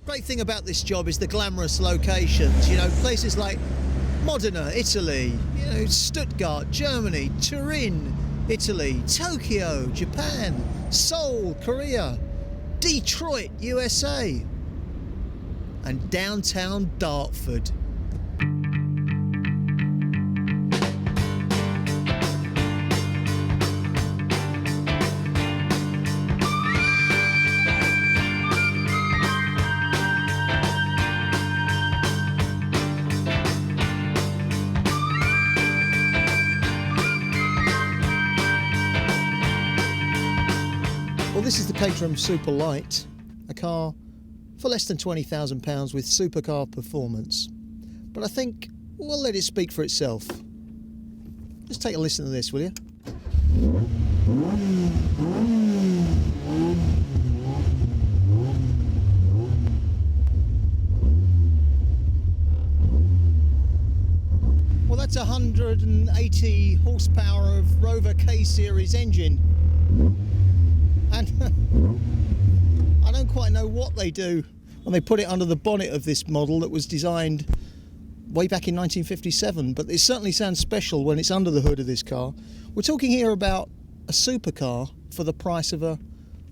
Great thing about this job is the glamorous locations, you know, places like Modena, Italy, you know, Stuttgart, Germany, Turin, Italy, Tokyo, Japan, Seoul, Korea, Detroit, USA, and downtown Dartford. Well, this is the Caterham Superlight, a car for less than £20,000 with supercar performance. But I think we'll let it speak for itself. Just take a listen to this, will you? Well, that's 180 horsepower of Rover K-Series engine. And I don't quite know what they do when they put it under the bonnet of this model that was designed way back in 1957, but it certainly sounds special when it's under the hood of this car. We're talking here about a supercar for the price of a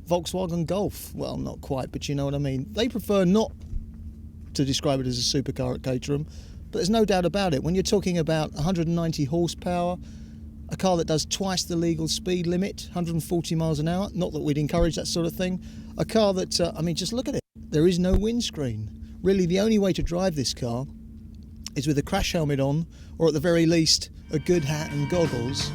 Volkswagen Golf. Well, not quite, but you know what I mean. They prefer not to describe it as a supercar at Caterham, but there's no doubt about it. When you're talking about 190 horsepower, a car that does twice the legal speed limit, 140 miles an hour, not that we'd encourage that sort of thing. A car that, I mean, just look at it. There is no windscreen. Really, the only way to drive this car is with a crash helmet on, or at the very least, a good hat and goggles.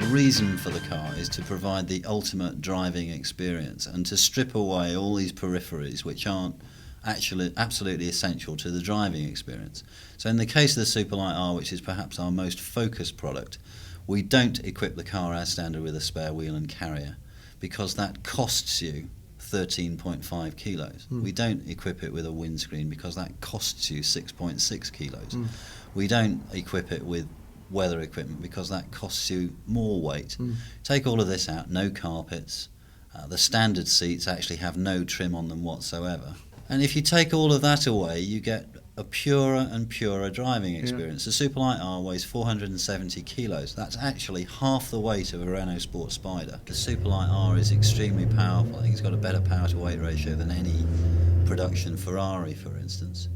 The reason for the car is to provide the ultimate driving experience and to strip away all these peripheries which aren't actually absolutely essential to the driving experience. So in the case of the Superlight R, which is perhaps our most focused product, we don't equip the car as standard with a spare wheel and carrier because that costs you 13.5 kilos. We don't equip it with a windscreen because that costs you 6.6 kilos. We don't equip it with weather equipment because that costs you more weight. Take all of this out, no carpets, the standard seats actually have no trim on them whatsoever. And if you take all of that away, you get a purer and purer driving experience. The Superlight R weighs 470 kilos. That's actually half the weight of a Renault Sport Spider. The Superlight R is extremely powerful. I think it's got a better power to weight ratio than any production Ferrari, for instance.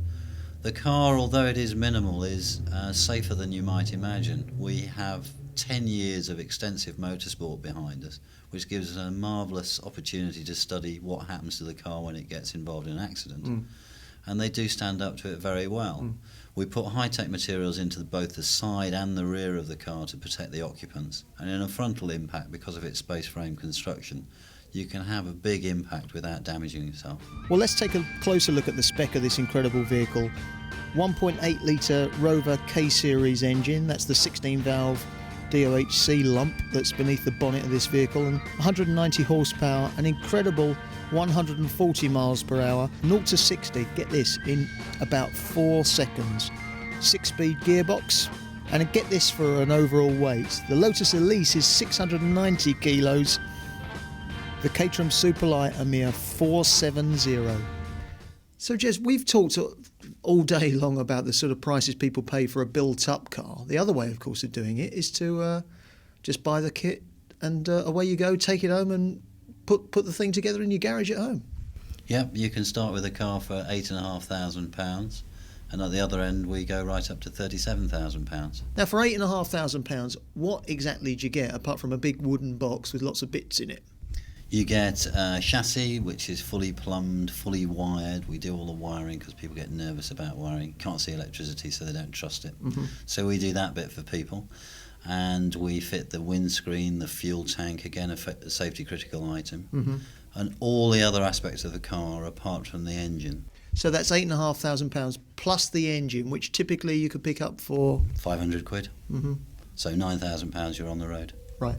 The car, although it is minimal, is safer than you might imagine. We have 10 years of extensive motorsport behind us, which gives us a marvellous opportunity to study what happens to the car when it gets involved in an accident. And they do stand up to it very well. We put high-tech materials into both the side and the rear of the car to protect the occupants. And in a frontal impact, because of its space frame construction, you can have a big impact without damaging yourself. Well, let's take a closer look at the spec of this incredible vehicle. 1.8 litre Rover K-Series engine, that's the 16-valve DOHC lump that's beneath the bonnet of this vehicle, and 190 horsepower, an incredible 140 miles per hour, 0 to 60, get this, in about 4 seconds. 6-speed gearbox, and get this for an overall weight. The Lotus Elise is 690 kilos. The Caterham Superlight a mere 470. So Jez, we've talked all day long about the sort of prices people pay for a built-up car. The other way, of course, of doing it is to just buy the kit and away you go, take it home and put the thing together in your garage at home. Yep, you can start with a car for £8,500, and at the other end we go right up to £37,000. Now, for £8,500, what exactly do you get apart from a big wooden box with lots of bits in it? You get a chassis which is fully plumbed, fully wired. We do all the wiring because people get nervous about wiring. Can't see electricity, so they don't trust it. So we do that bit for people. And we fit the windscreen, the fuel tank, again a safety critical item, and all the other aspects of the car apart from the engine. So that's £8,500 plus the engine, which typically you could pick up for £500. So £9,000 you're on the road. Right.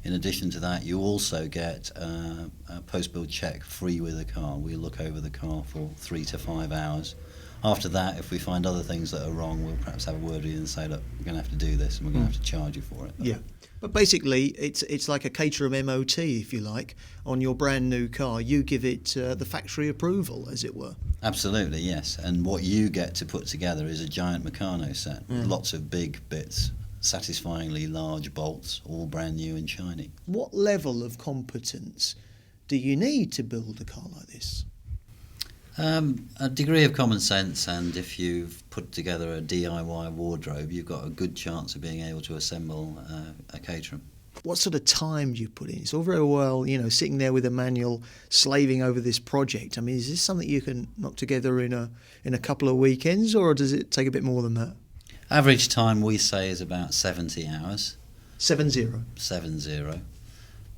In addition to that, you also get a post-build check free with the car. We look over the car for 3 to 5 hours. After that, if we find other things that are wrong, we'll perhaps have a word with you and say, look, we're going to have to do this and we're going to have to charge you for it. Yeah. But basically, it's like a Caterham MOT, if you like, on your brand new car. You give it the factory approval, as it were. Absolutely, yes. And what you get to put together is a giant Meccano set. Lots of big bits, satisfyingly large bolts, all brand new and shiny. What level of competence do you need to build a car like this? A degree of common sense, and if you've put together a DIY wardrobe, you've got a good chance of being able to assemble a Caterham. What sort of time do you put in? It's all very well, sitting there with a manual, slaving over this project. I mean, is this something you can knock together in a couple of weekends, or does it take a bit more than that? Average time, we say, is about 70 hours. 70? 70.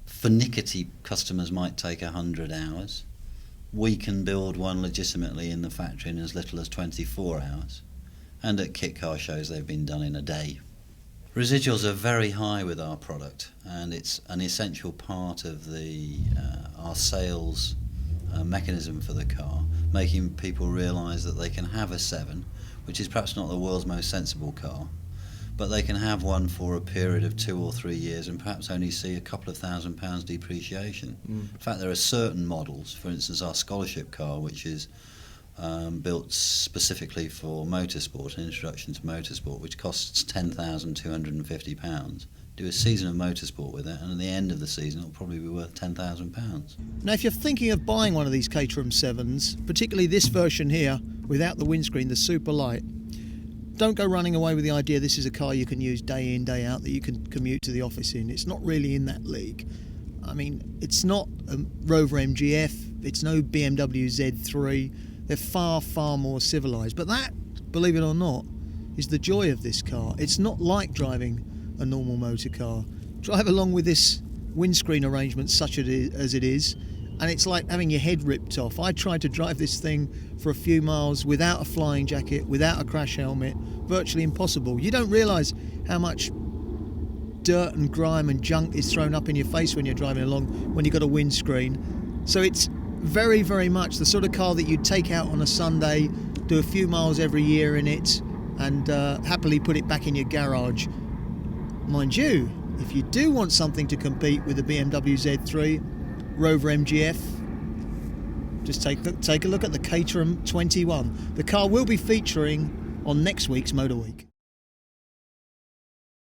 Finickety customers might take 100 hours. We can build one legitimately in the factory in as little as 24 hours. And at kit car shows, they've been done in a day. Residuals are very high with our product, and it's an essential part of our sales mechanism for the car, making people realise that they can have a 7, which is perhaps not the world's most sensible car, but they can have one for a period of 2 or 3 years and perhaps only see a couple of £1,000 depreciation. In fact, there are certain models, for instance our scholarship car, which is built specifically for motorsport, an introduction to motorsport, which costs £10,250. Do a season of motorsport with it, and at the end of the season it'll probably be worth £10,000. Now, if you're thinking of buying one of these Caterham 7s, particularly this version here, without the windscreen, the Superlight, don't go running away with the idea this is a car you can use day in, day out, that you can commute to the office in. It's not really in that league. I mean, it's not a Rover MGF, it's no BMW Z3. They're far, far more civilised. But that, believe it or not, is the joy of this car. It's not like driving a normal motor car. Drive along with this windscreen arrangement such as it is, and it's like having your head ripped off. I tried to drive this thing for a few miles without a flying jacket, without a crash helmet. Virtually impossible. You don't realise how much dirt and grime and junk is thrown up in your face when you're driving along when you've got a windscreen. So it's very, very much the sort of car that you'd take out on a Sunday, do a few miles every year in it, and happily put it back in your garage. Mind you, if you do want something to compete with the BMW Z3, Rover MGF, just take a look at the Caterham 21. The car will be featuring on next week's Motor Week.